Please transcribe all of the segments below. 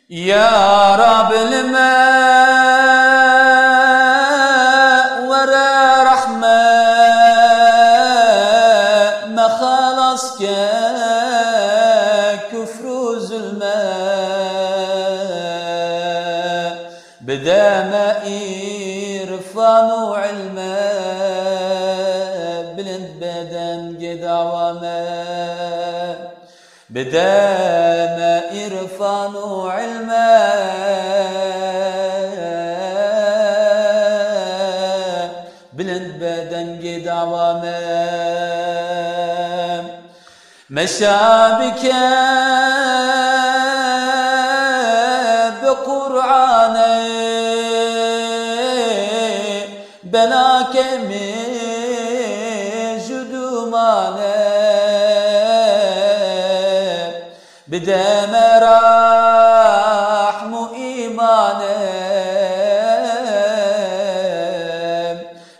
يا رب الماء ورا رحمة ما خلص كفر ظلمة بدا ما إرفان علمه بلند بدن قد عوامه بدا ما إرفان علمه بلند بدن قد عوامه مشابك بقرآنه بلاك من جدومانه بدم رحم إيمانه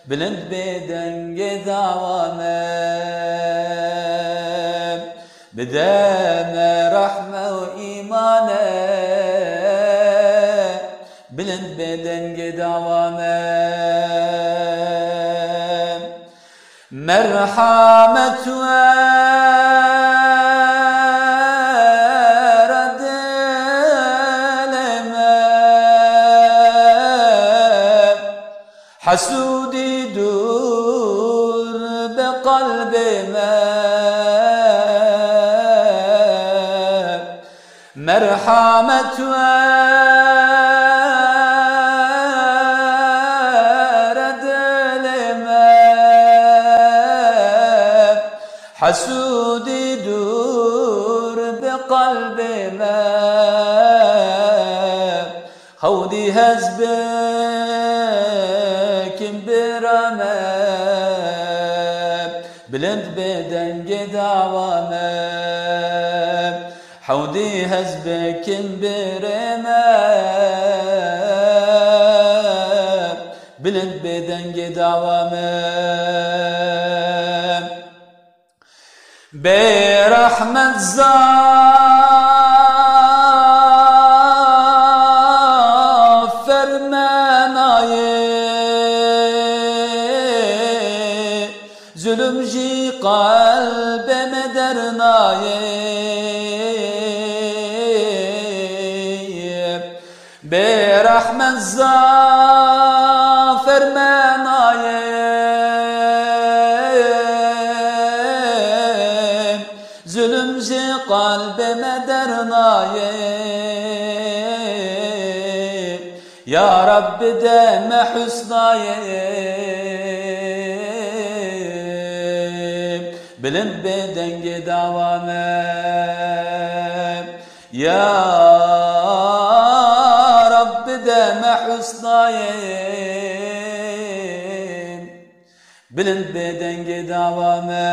بلند بدن قد عوامه بدم رحمة وإيمانه بلند بدن قد عوامه مرحمة ورد الماء حسودي دور بقلب ما مرحمة ورد الماء حسودي دور بقلب ما خودي هزبك برما بلند بدن قد عوامه حودي هزبك برما بلند بدن قد عوامه برحمة زافر مناye zulümci kalbime dernaye berahmet zafer menaye zulümci kalbime dernaye ya Rabbi deme hüsnaye bilim bedengi davame ya Rabbi deme hüsnaye bilim bedengi davame